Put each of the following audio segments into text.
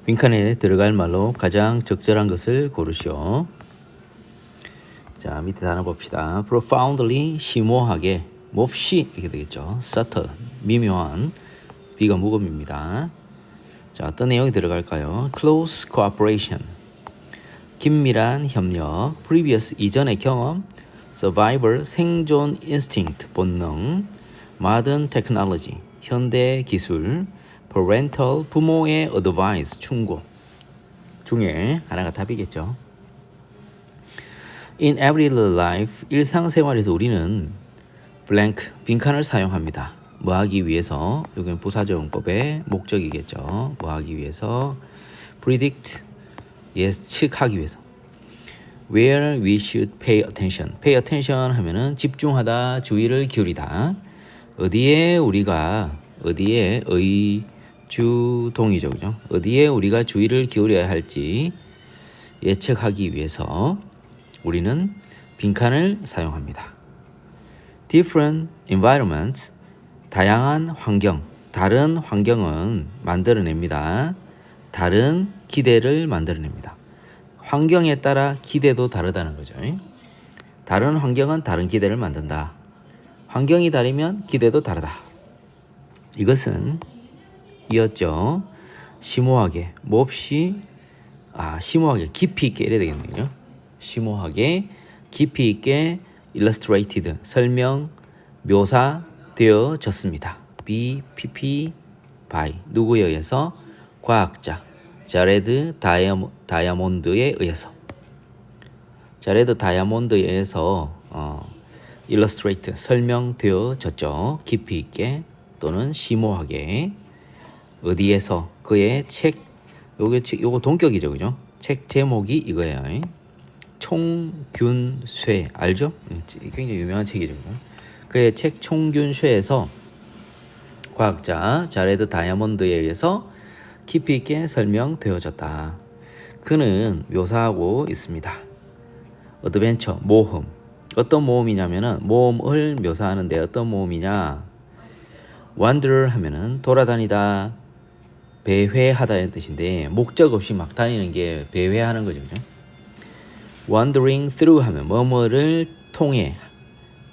빈칸에 들어갈 말로 가장 적절한 것을 고르시오. 자, 밑에 단어 봅시다. profoundly, 심오하게, 몹시 이렇게 되겠죠. subtle, 미묘한, B가 무음입니다. 자, 어떤 내용이 들어갈까요? close cooperation, 긴밀한 협력, previous, 이전의 경험, survival, 생존 instinct, 본능, modern technology, 현대 기술, parental, 부모의 advice, 충고 중에 하나가 답이겠죠. In everyday life, 일상생활에서 우리는 blank, 빈칸을 사용합니다. 뭐 하기 위해서, 여기는 부사적용법의 목적이겠죠. 뭐 하기 위해서, predict, 예측하기 위해서. Where we should pay attention. Pay attention 하면은 집중하다, 주의를 기울이다. 어디에 우리가, 어디에 주동이죠, 그죠? 어디에 우리가 주의를 기울여야 할지 예측하기 위해서 우리는 빈칸을 사용합니다. Different environments, 다양한 환경, 다른 환경은 만들어냅니다. 다른 기대를 만들어냅니다. 환경에 따라 기대도 다르다는 거죠. 다른 환경은 다른 기대를 만든다. 환경이 다르면 기대도 다르다. 이것은 이었죠. 심오하게, 몹시, 심오하게, 깊이 있게 이래야 되겠네요. 심오하게, 깊이 있게 illustrated, 설명, 묘사되어졌습니다. BPP by, 누구에 의해서? 과학자 자레드 다이아몬드에 의해서. 자레드 다이아몬드에 의해서 illustrate, 설명되어졌죠. 깊이 있게 또는 심오하게. 어디에서? 그의 책, 요거 동격이죠, 그죠? 책 제목이 이거예요. 총균쇠, 알죠? 굉장히 유명한 책이죠. 그의 책 총균쇠에서 과학자 자레드 다이아몬드에 의해서 깊이 있게 설명되어졌다. 그는 묘사하고 있습니다. 어드벤처, 모험. 어떤 모험이냐면은 모험을 묘사하는데 어떤 모험이냐? wander 하면은 돌아다니다, 배회하다 이런 뜻인데 목적 없이 막 다니는 게 배회하는 거죠, 그죠? wandering through 하면 뭐뭐를 통해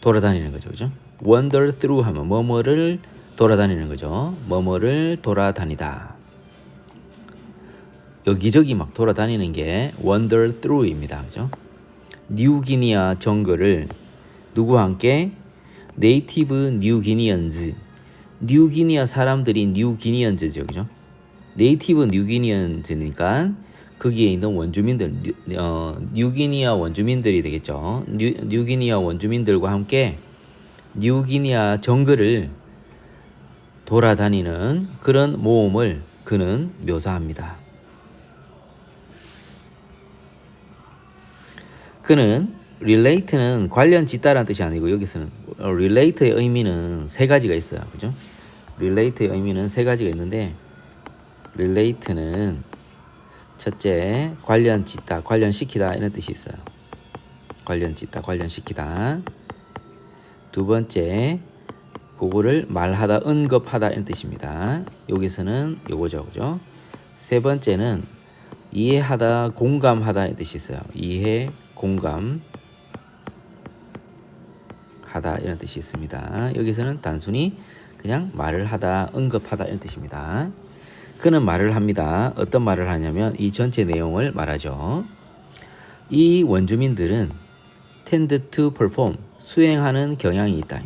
돌아다니는 거죠, 그죠? wander through 하면 뭐뭐를 돌아다니는 거죠. 뭐뭐를 돌아다니다. 여기저기 막 돌아다니는 게 wander through입니다, 그죠? 뉴기니아 정글을 누구와 함께? 네이티브 뉴기니언즈. 뉴기니아 사람들이 뉴기니언즈죠, 그죠? 네이티브 뉴기니언즈니까 거기에 있는 원주민들, 뉴기니아 원주민들이 되겠죠. 뉴기니아 원주민들과 함께 뉴기니아 정글을 돌아다니는 그런 모험을 그는 묘사합니다. 그는 relate는 관련 짓다라는 뜻이 아니고 여기서는 relate의 의미는 세 가지가 있어요, 그죠? relate의 의미는 세 가지가 있는데 relate는 첫째 관련 짓다, 관련시키다 이런 뜻이 있어요. 관련 짓다, 관련시키다. 두 번째 그거를 말하다, 언급하다 이런 뜻입니다. 여기서는 요거죠, 그죠? 세 번째는 이해하다, 공감하다 이런 뜻이 있어요. 이해, 공감 하다 이런 뜻이 있습니다. 여기서는 단순히 그냥 말을 하다, 언급하다 이런 뜻입니다. 그는 말을 합니다. 어떤 말을 하냐면 이 전체 내용을 말하죠. 이 원주민들은 tend to perform, 수행하는 경향이 있다.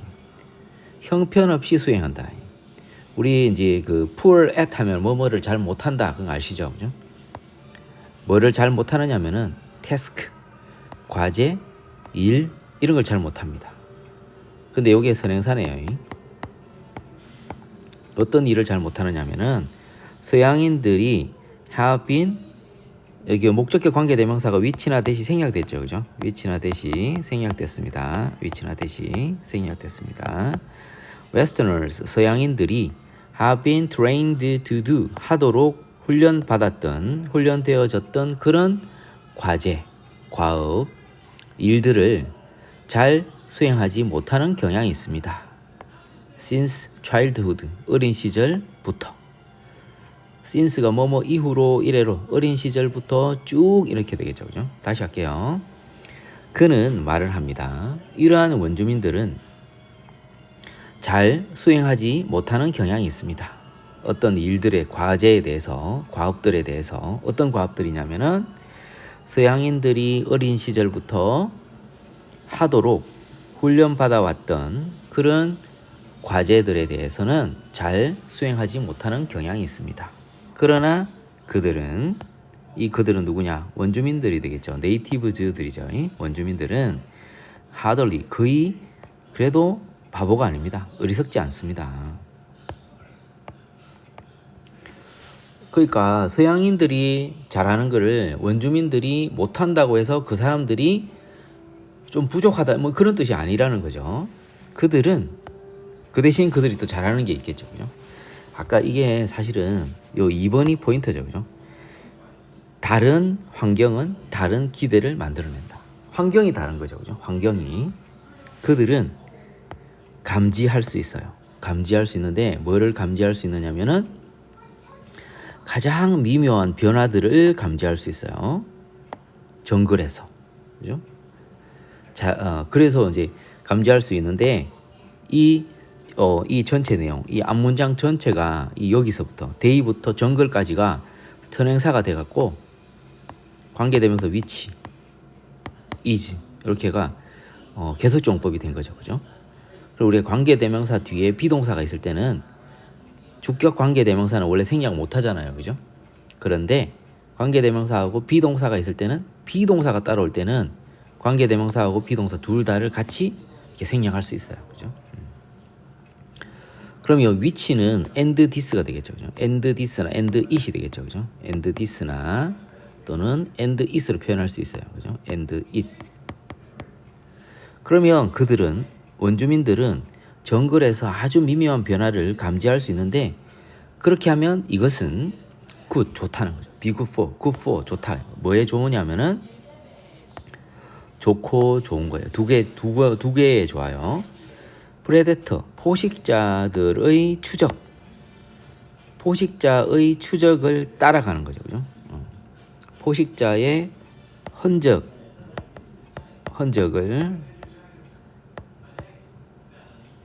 형편없이 수행한다. 우리 이제 그 poor at 하면 뭐뭐를 잘 못한다, 그건 아시죠, 그죠? 뭐를 잘 못하느냐면은 task, 과제, 일 이런 걸 잘 못합니다. 근데 여기에 선행사네요. 어떤 일을 잘 못하느냐면은 서양인들이 have been, 여기 목적격 관계대명사가 위치나 대시 생략됐죠, 그죠? 위치나 대시 생략됐습니다. 위치나 대시 생략됐습니다. Westerners, 서양인들이 have been trained to do, 하도록 훈련받았던, 훈련되어졌던 그런 과제, 과업, 일들을 잘 수행하지 못하는 경향이 있습니다. Since childhood, 어린 시절부터. since가 뭐뭐 이후로 이래로 어린 시절부터 쭉 이렇게 되겠죠. 그죠? 다시 할게요. 그는 말을 합니다. 이러한 원주민들은 잘 수행하지 못하는 경향이 있습니다. 어떤 일들의 과제에 대해서, 과업들에 대해서 어떤 과업들이냐면은 서양인들이 어린 시절부터 하도록 훈련받아 왔던 그런 과제들에 대해서는 잘 수행하지 못하는 경향이 있습니다. 그러나 그들은 누구냐? 원주민들이 되겠죠. 네이티브즈들이죠. 원주민들은 하더리 거의 그래도 바보가 아닙니다. 어리석지 않습니다. 그러니까 서양인들이 잘하는 거를 원주민들이 못한다고 해서 그 사람들이 좀 부족하다 뭐 그런 뜻이 아니라는 거죠. 그들은 그 대신 그들이 또 잘하는 게 있겠죠. 그죠? 아까 이게 사실은 요 2번이 포인트죠. 그죠? 다른 환경은 다른 기대를 만들어낸다. 환경이 다른 거죠. 그죠? 환경이. 그들은 감지할 수 있어요. 감지할 수 있는데 뭐를 감지할 수 있느냐면은 가장 미묘한 변화들을 감지할 수 있어요. 정글에서. 그죠? 그래서 이제 감지할 수 있는데 이 전체 내용, 이 앞문장 전체가 여기서부터 데이부터 정글까지가 선행사가 돼갖고 관계대명사 위치, is 이렇게가 계속종법이 된 거죠, 그죠? 그리고 우리가 관계대명사 뒤에 비동사가 있을 때는 주격 관계대명사는 원래 생략 못 하잖아요, 그죠? 그런데 관계대명사하고 비동사가 있을 때는 비동사가 따라올 때는 관계대명사하고 비동사 둘 다를 같이 이렇게 생략할 수 있어요, 그죠? 그럼 이 위치는 and this가 되겠죠, 그죠? and this나 and it이 되겠죠, 그죠? and this나 또는 and it으로 표현할 수 있어요, 그죠? and it. 그러면 그들은 원주민들은 정글에서 아주 미묘한 변화를 감지할 수 있는데 그렇게 하면 이것은 good 좋다는 거죠. be good for 좋다. 뭐에 좋으냐면은 좋고 좋은 거예요. 두 개에 좋아요. 프레데터 포식자들의 추적을 따라가는 거죠, 그죠? 포식자의 흔적을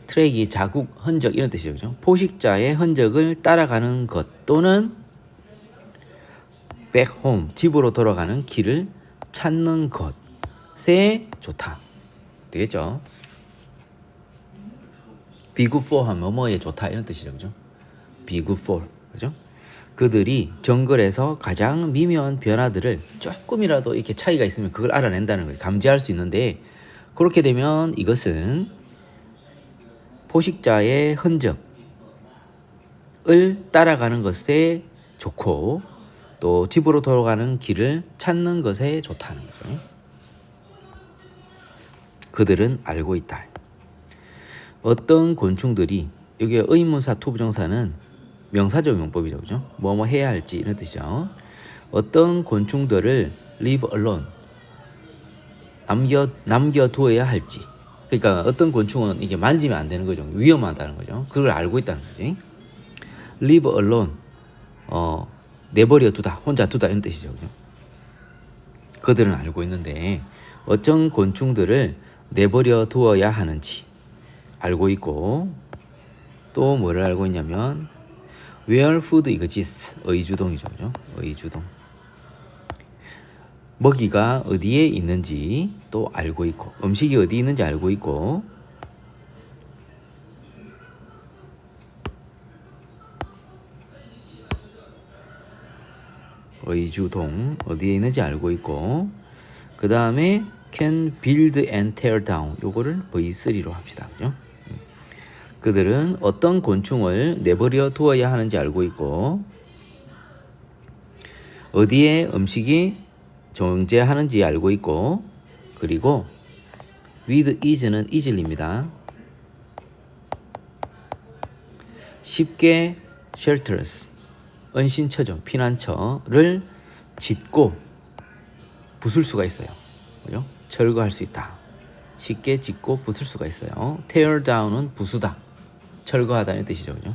트랙이 자국, 흔적 이런 뜻이죠, 그죠? 포식자의 흔적을 따라가는 것 또는 back home 집으로 돌아가는 길을 찾는 것에 좋다. 되겠죠? be good for 하면 뭐에 좋다 이런 뜻이죠, 그죠? be good for, 그죠? 그들이 정글에서 가장 미묘한 변화들을 조금이라도 이렇게 차이가 있으면 그걸 알아낸다는 거예요. 감지할 수 있는데 그렇게 되면 이것은 포식자의 흔적을 따라가는 것에 좋고 또 집으로 돌아가는 길을 찾는 것에 좋다는 거죠. 그들은 알고 있다. 어떤 곤충들이 여기 의문사 투부정사는 명사적 용법이죠, 그죠? 뭐뭐 해야 할지 이런 뜻이죠. 어떤 곤충들을 leave alone 남겨두어야 할지. 그러니까 어떤 곤충은 이게 만지면 안 되는 거죠. 위험하다는 거죠. 그걸 알고 있다는 거지. leave alone 내버려 두다, 혼자 두다 이런 뜻이죠, 그죠? 그들은 알고 있는데 어떤 곤충들을 내버려 두어야 하는지 알고 있고 또 뭐를 알고 있냐면 where food exists 의주동이죠, 그죠? 의주동. 먹이가 어디에 있는지 또 알고 있고 음식이 어디 있는지 알고 있고 의주동 어디에 있는지 알고 있고 그 다음에 can build and tear down 요거를 V3로 합시다, 그죠? 그들은 어떤 곤충을 내버려 두어야 하는지 알고 있고 어디에 음식이 존재하는지 알고 있고 그리고 with is는 easily입니다. 쉽게 shelters 은신처죠, 피난처를 짓고 부술 수가 있어요, 그죠? 철거할 수 있다. 쉽게 짓고 부술 수가 있어요. tear down은 부수다, 철거하다는 뜻이죠, 그죠?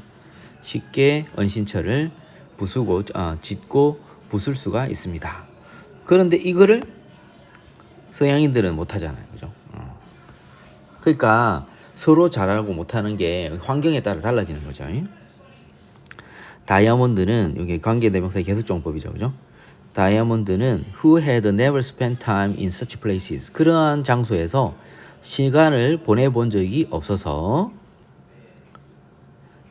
쉽게 은신처를 부수고 짓고 부술 수가 있습니다. 그런데 이거를 서양인들은 못하잖아요, 그죠? 그러니까 서로 잘하고 못하는 게 환경에 따라 달라지는 거죠. 다이아몬드는 여기 관계대명사의 계속정법이죠, 그죠? 다이아몬드는 who had never spent time in such places. 그러한 장소에서 시간을 보내본 적이 없어서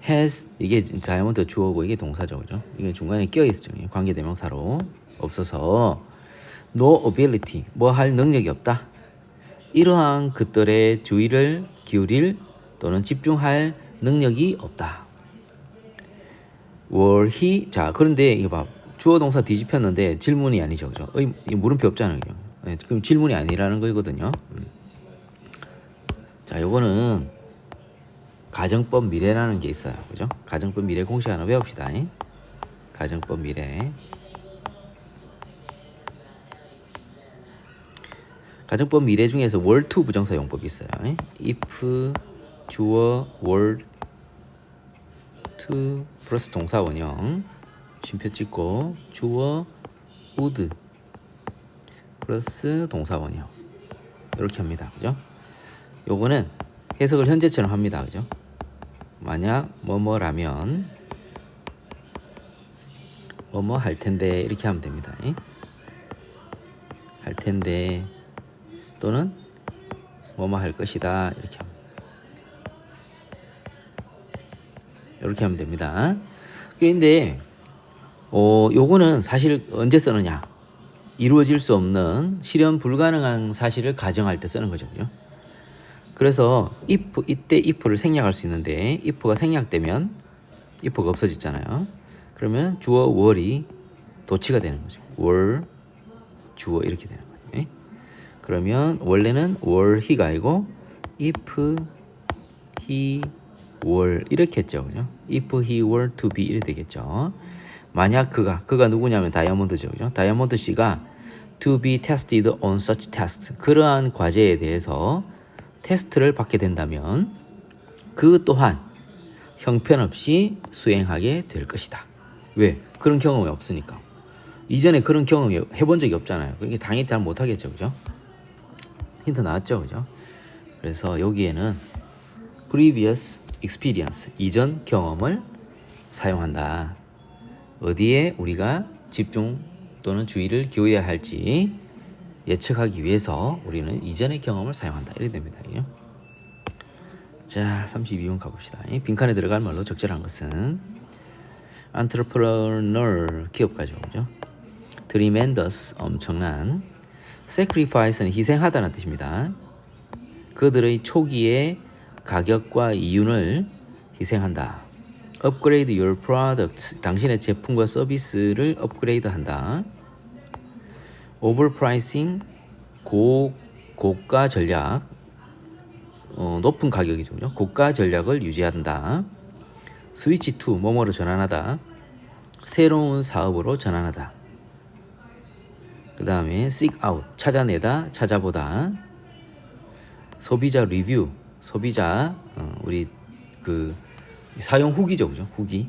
has 이게 다이아몬드 주어고 이게 동사죠, 그죠? 이게 중간에 끼어 있죠. 관계대명사로 없어서 no ability 뭐 할 능력이 없다. 이러한 것들의 주의를 기울일 또는 집중할 능력이 없다. were he 자 그런데 이거 봐 주어 동사 뒤집혔는데 질문이 아니죠, 그죠? 물음표 없잖아요. 네, 그럼 질문이 아니라는 거거든요. 자, 요거는 가정법 미래라는 게 있어요, 그죠? 가정법 미래 공식 하나 외웁시다. 가정법 미래. 가정법 미래 중에서 were to 부정사 용법이 있어요. if 주어 were to 플러스 동사 원형 쉼표 찍고 주어 would 플러스 동사 원형 이렇게 합니다, 그죠? 요거는 해석을 현재처럼 합니다, 그죠? 만약 뭐뭐라면 뭐뭐 할 텐데 이렇게 하면 됩니다. 할 텐데 또는 뭐뭐 할 것이다 이렇게 합니다. 이렇게 하면 됩니다. 그런데 요거는 사실 언제 쓰느냐? 이루어질 수 없는 실현 불가능한 사실을 가정할 때 쓰는 거죠. 그죠? 그래서 if 이때 if를 생략할 수 있는데 if가 생략되면 if가 없어졌잖아요. 그러면 주어 were이 도치가 되는 거죠. were 주어 이렇게 되는 거예요. 그러면 원래는 were he가 아니고 if he were 이렇게 했죠, 그죠? if he were to be 이렇게 되겠죠. 만약 그가 누구냐면 다이아몬드죠, 그죠? 다이아몬드 씨가 to be tested on such test 그러한 과제에 대해서 테스트를 받게 된다면 그 또한 형편없이 수행하게 될 것이다. 왜? 그런 경험이 없으니까. 이전에 그런 경험이 해본 적이 없잖아요. 그러니까 당연히 잘 못하겠죠, 그죠? 힌트 나왔죠, 그죠? 그래서 여기에는 previous experience 이전 경험을 사용한다. 어디에 우리가 집중 또는 주의를 기울여야 할지 예측하기 위해서 우리는 이전의 경험을 사용한다. 이렇게 됩니다. 자, 32번 가봅시다. 빈칸에 들어갈 말로 적절한 것은 entrepreneur 기업가죠, 그죠? tremendous 엄청난 sacrifice는 희생하다는 뜻입니다. 그들의 초기의 가격과 이윤을 희생한다. upgrade your products 당신의 제품과 서비스를 업그레이드한다. overpricing 고가 전략 높은 가격이죠, 그죠? 고가 전략을 유지한다. switch to 뭐뭐로 전환하다. 새로운 사업으로 전환하다. 그 다음에 seek out 찾아내다 찾아보다. 소비자 리뷰 소비자 우리 그 사용 후기죠, 그죠? 후기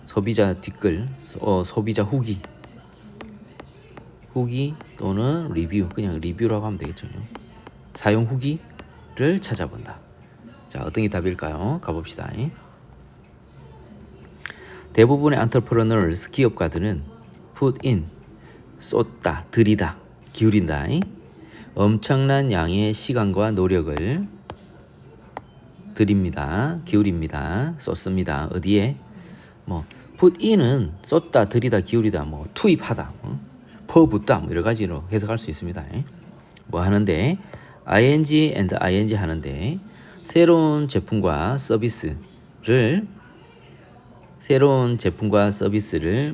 소비자 댓글 소비자 후기 또는 리뷰 그냥 리뷰라고 하면 되겠죠. 사용 후기를 찾아본다. 자, 어떤 게 답일까요? 가봅시다. 대부분의 entrepreneurs 기업가들은 put in 쏟다 들이다 기울인다. 엄청난 양의 시간과 노력을 드립니다. 기울입니다. 쏟습니다. 어디에? 뭐 put in은 쏟다, 들이다, 기울이다, 뭐 투입하다, 퍼붓다, 뭐 여러 가지로 해석할 수 있습니다. 뭐 하는데 ing and ing 하는데 새로운 제품과 서비스를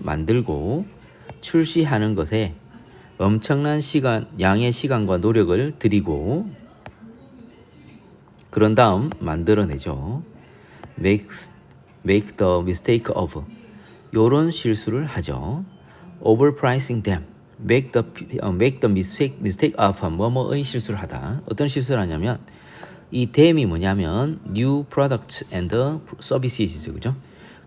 만들고 출시하는 것에 엄청난 양의 시간과 노력을 들이고 그런 다음 만들어내죠. make the mistake of 요런 실수를 하죠. overpricing them make the mistake of 뭐뭐의 실수를 하다. 어떤 실수를 하냐면 이 them이 뭐냐면 new products and services죠, 그죠?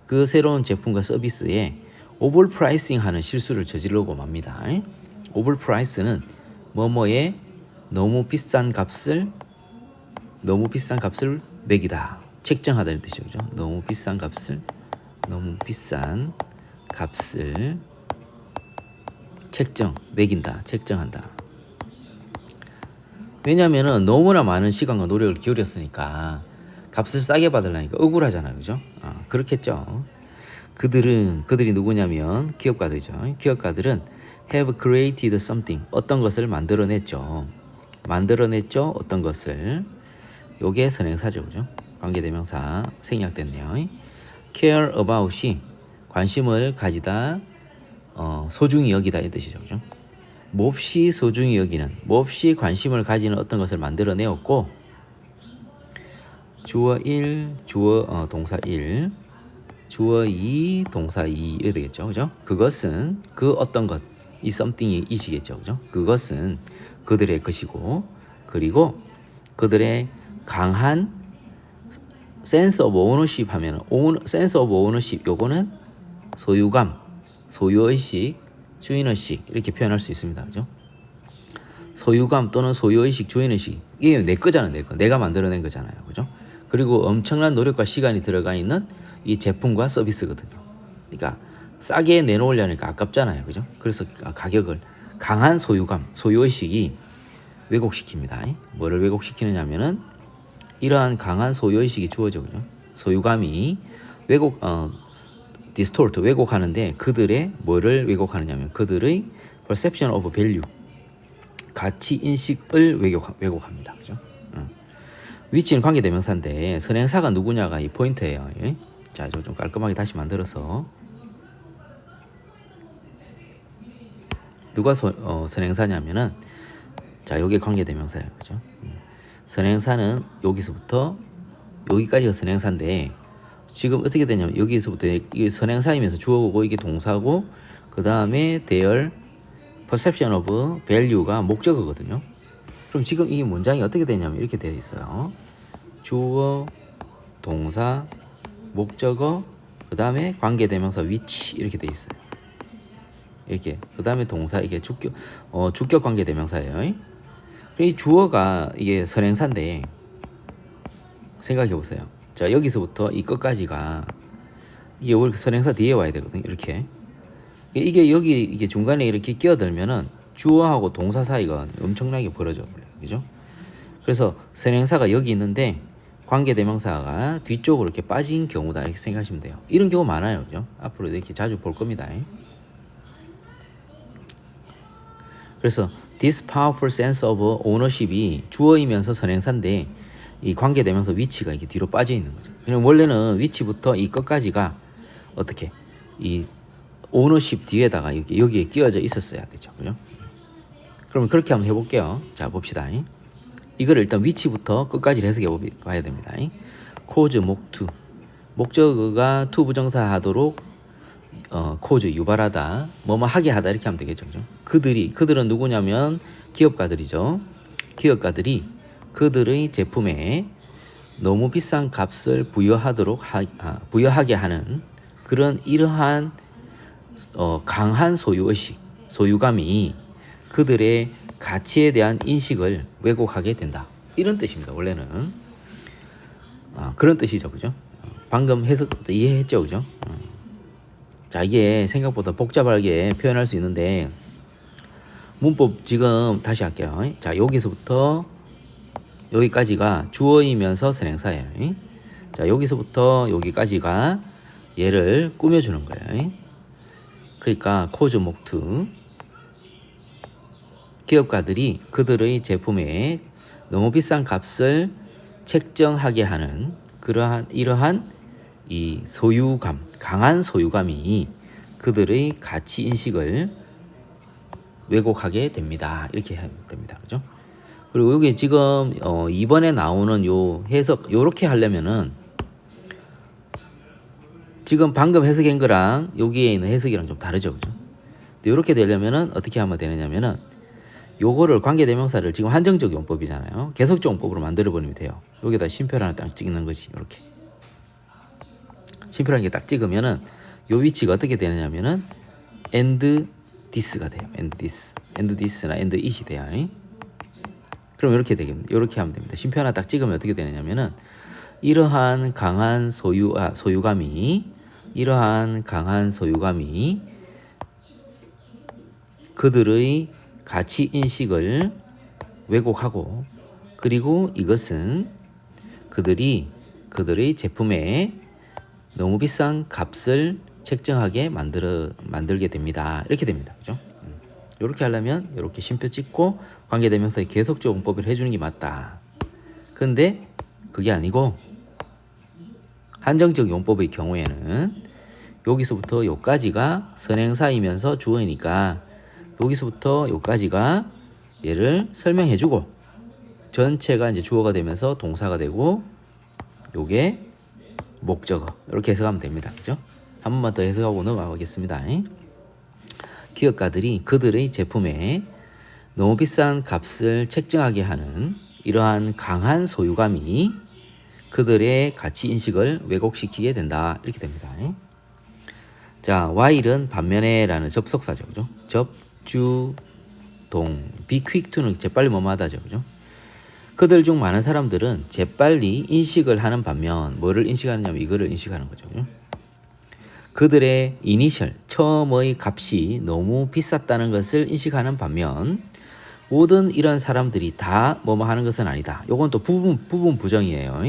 그 새로운 제품과 서비스에 오버프라이싱 하는 실수를 저지르고 맙니다. 오버프라이스는 뭐뭐에 너무 비싼 값을 매기다. 책정하다 이런 뜻이죠. 그죠? 너무 비싼 값을 매긴다, 책정한다. 왜냐면은 너무나 많은 시간과 노력을 기울였으니까 값을 싸게 받으려니까 억울하잖아요. 그죠? 그렇겠죠. 그들이 누구냐면 기업가들이죠. 기업가들은 have created something. 어떤 것을 만들어냈죠. 어떤 것을. 요게 선행사죠. 그죠? 관계대명사 생략됐네요. care about이 관심을 가지다, 소중히 여기다 이 뜻이죠. 그죠? 몹시 소중히 여기는, 몹시 관심을 가지는 어떤 것을 만들어내었고, 주어 1, 동사 1, 주어 2, 동사 2 이래 되겠죠. 그죠? 그것은 그 어떤 것, 이 something이 이시겠죠. 그죠? 그것은 그들의 것이고, 그리고 그들의 강한 sense of ownership 하면은 sense of ownership 요거는 소유감, 소유의식, 주인의식 이렇게 표현할 수 있습니다. 그죠? 소유감 또는 소유의식, 주인의식 이게 내 거잖아. 내 거. 내가 만들어낸 거잖아요. 그죠? 그리고 엄청난 노력과 시간이 들어가 있는 이 제품과 서비스거든요. 그러니까 싸게 내놓으려니까 아깝잖아요. 그죠? 그래서 가격을 강한 소유감, 소유의식이 왜곡시킵니다. 뭐를 왜곡시키느냐면은 이러한 강한 소유의식이 주어져. 그죠? 소유감이 왜곡하는데 그들의 뭐를 왜곡하느냐면 그들의 perception of value, 가치 인식을 왜곡합니다. 그죠? 위치는 관계대명사인데 선행사가 누구냐가 이 포인트예요. 예? 자, 이거 좀 깔끔하게 다시 만들어서 누가 선행사냐면은 자, 여기 관계대명사예요. 그죠? 선행사는 여기서부터 여기까지가 선행사인데 지금 어떻게 되냐면 여기서부터 이게 선행사이면서 주어고 이게 동사고 그 다음에 their perception of value가 목적어거든요. 그럼 지금 이 문장이 어떻게 되냐면 이렇게 되어 있어요. 주어, 동사, 목적어, 그 다음에 관계대명사 위치 이렇게 되어 있어요. 이렇게 그 다음에 동사 이게 주격 관계대명사예요. 이 주어가 이게 선행사인데 생각해 보세요. 자, 여기서부터 이 끝까지가 이게 원래 선행사 뒤에 와야 되거든요. 이렇게 이게 여기 이게 중간에 이렇게 끼어들면은 주어하고 동사 사이가 엄청나게 벌어져 버려요. 그죠? 그래서 선행사가 여기 있는데 관계대명사가 뒤쪽으로 이렇게 빠진 경우다 이렇게 생각하시면 돼요. 이런 경우 많아요. 그죠? 앞으로 이렇게 자주 볼 겁니다. 그래서 this powerful sense of ownership이 주어이면서 선행사인데 이 관계대명사 위치가 이게 뒤로 빠져 있는 거죠. 그럼 원래는 위치부터 이 끝까지가 어떻게 이 ownership 뒤에다가 여기에 끼워져 있었어야 되죠. 그죠? 그러면 그렇게 한번 해볼게요. 자, 봅시다. 이거를 일단 위치부터 끝까지 해석해 봐야 됩니다. cause, 목투. 목적어가 to 부정사 하도록 cause 유발하다, 뭐뭐 하게 하다 이렇게 하면 되겠죠. 그죠? 그들은 누구냐면 기업가들이죠. 기업가들이 그들의 제품에 너무 비싼 값을 부여하게 하는 그런 이러한 강한 소유의식, 소유감이 그들의 가치에 대한 인식을 왜곡하게 된다. 이런 뜻입니다. 원래는 그런 뜻이죠. 그죠? 방금 해석 이해했죠. 그죠? 자, 이게 생각보다 복잡하게 표현할 수 있는데 문법 지금 다시 할게요. 자, 여기서부터 여기까지가 주어이면서 선행사예요. 자, 여기서부터 여기까지가 얘를 꾸며주는 거예요. 그러니까 cause, 목투. 기업가들이 그들의 제품에 너무 비싼 값을 책정하게 하는 이러한 이 소유감, 강한 소유감이 그들의 가치 인식을 왜곡하게 됩니다. 이렇게 하면 됩니다. 그죠? 그리고 여기 지금 이번에 나오는 요 해석 요렇게 하려면은 지금 방금 해석한 거랑 여기에 있는 해석이랑 좀 다르죠. 그죠? 이렇게 되려면은 어떻게 하면 되느냐면은 요거를 관계대명사를 지금 한정적 용법이잖아요. 계속적 용법으로 만들어 버리면 돼요. 여기다 심표를 하나 딱 찍는 거지. 이렇게 심표라는 게 딱 찍으면은 요 위치가 어떻게 되느냐면은 and this가 돼요. and this나 and it이 돼요. 그럼 이렇게 되겠습니다. 이렇게 하면 됩니다. 쉼표 하나 딱 찍으면 어떻게 되느냐면은 이러한 강한 소유감이 그들의 가치 인식을 왜곡하고, 그리고 이것은 그들의 제품에 너무 비싼 값을 책정하게 만들게 됩니다. 이렇게 됩니다. 그죠? 이렇게 하려면 이렇게 쉼표 찍고 관계대명사에 계속적 용법을 해주는 게 맞다. 근데 그게 아니고 한정적 용법의 경우에는 여기서부터 여기까지가 선행사이면서 주어이니까 여기서부터 여기까지가 얘를 설명해주고 전체가 이제 주어가 되면서 동사가 되고 요게 목적어, 이렇게 해석하면 됩니다. 그죠? 한 번만 더 해석하고 넘어가겠습니다. 기업가들이 그들의 제품에 너무 비싼 값을 책정하게 하는 이러한 강한 소유감이 그들의 가치 인식을 왜곡시키게 된다. 이렇게 됩니다. 자, while은 반면에라는 접속사죠. 그죠? 접주동. be quick to는 재빨리 뭐뭐하다죠. 그죠? 그들 중 많은 사람들은 재빨리 인식을 하는 반면 뭐를 인식하느냐면 이거를 인식하는 거죠. 그죠? 그들의 이니셜, 처음의 값이 너무 비쌌다는 것을 인식하는 반면 모든 이런 사람들이 다 뭐뭐 하는 것은 아니다. 요건 또 부분 부정이에요.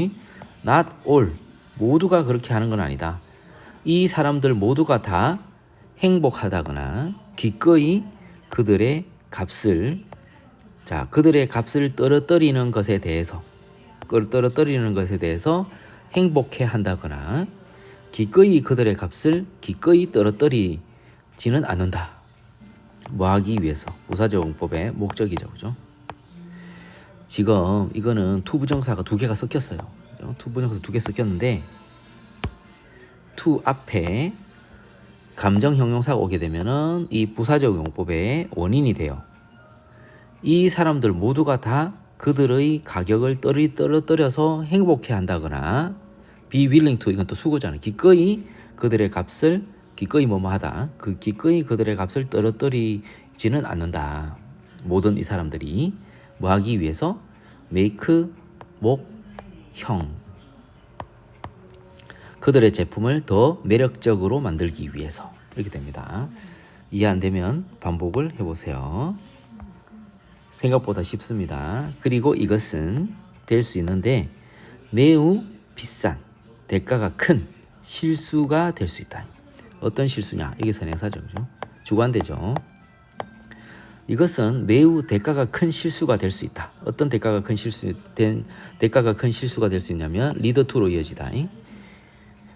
Not all. 모두가 그렇게 하는 건 아니다. 이 사람들 모두가 다 행복하다거나 기꺼이 그들의 값을 떨어뜨리는 것에 대해서 행복해 한다거나 기꺼이 그들의 값을 기꺼이 떨어뜨리지는 않는다. 뭐 하기 위해서? 부사적 용법의 목적이죠. 그죠? 지금 이거는 투부정사가 두 개가 섞였어요. 투부정사 두 개 섞였는데 to 앞에 감정 형용사가 오게 되면은 이 부사적 용법의 원인이 돼요. 이 사람들 모두가 다 그들의 가격을 떨어뜨려서 행복해 한다거나 be willing to, 이건 또 수거잖아요. 기꺼이 그들의 값을 기꺼이 뭐뭐하다. 기꺼이 그들의 값을 떨어뜨리지는 않는다. 모든 이 사람들이 뭐 하기 위해서? make 목형. 그들의 제품을 더 매력적으로 만들기 위해서. 이렇게 됩니다. 이해 안 되면 반복을 해보세요. 생각보다 쉽습니다. 그리고 이것은 될 수 있는데 매우 비싼, 대가가 큰 실수가 될 수 있다. 어떤 실수냐? 이게 선행사죠. 그죠? 주관되죠. 이것은 매우 대가가 큰 실수가 될 수 있다. 어떤 대가가 큰 실수가 될 수 있냐면 lead to로 이어지다.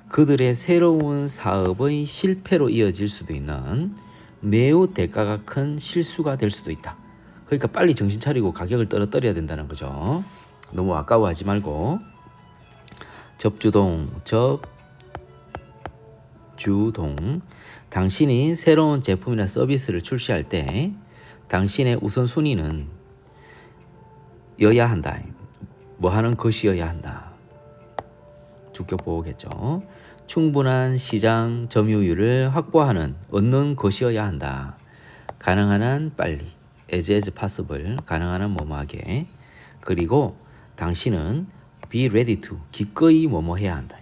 그들의 새로운 사업의 실패로 이어질 수도 있는 매우 대가가 큰 실수가 될 수도 있다. 그러니까 빨리 정신 차리고 가격을 떨어뜨려야 된다는 거죠. 너무 아까워하지 말고. 접주동. 당신이 새로운 제품이나 서비스를 출시할 때 당신의 우선순위는 여야 한다. 뭐 하는 것이어야 한다. 주격 보호겠죠. 충분한 시장 점유율을 얻는 것이어야 한다. 가능한 한 빨리. as possible. 가능한 한 뭐뭐하게. 그리고 당신은 be ready to. 기꺼이 뭐뭐해야 한다.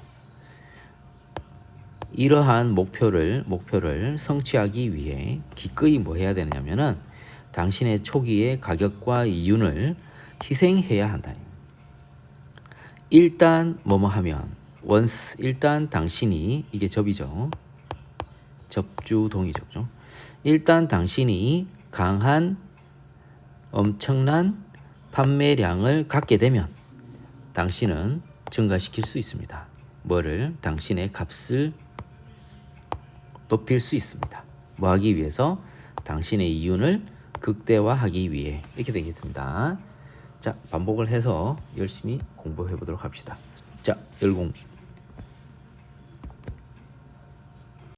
이러한 목표를 성취하기 위해 기꺼이 뭐 해야 되느냐면은 당신의 초기의 가격과 이윤을 희생해야 한다. 일단 뭐뭐 하면 once, 일단 당신이, 이게 접이죠. 접주동이죠. 그죠? 일단 당신이 강한 엄청난 판매량을 갖게 되면 당신은 증가시킬 수 있습니다. 뭐를? 당신의 값을 높일 수 있습니다. 뭐 하기 위해서? 당신의 이윤을 극대화하기 위해. 이렇게 되겠습니다. 자, 반복을 해서 열심히 공부해 보도록 합시다. 자, 열공.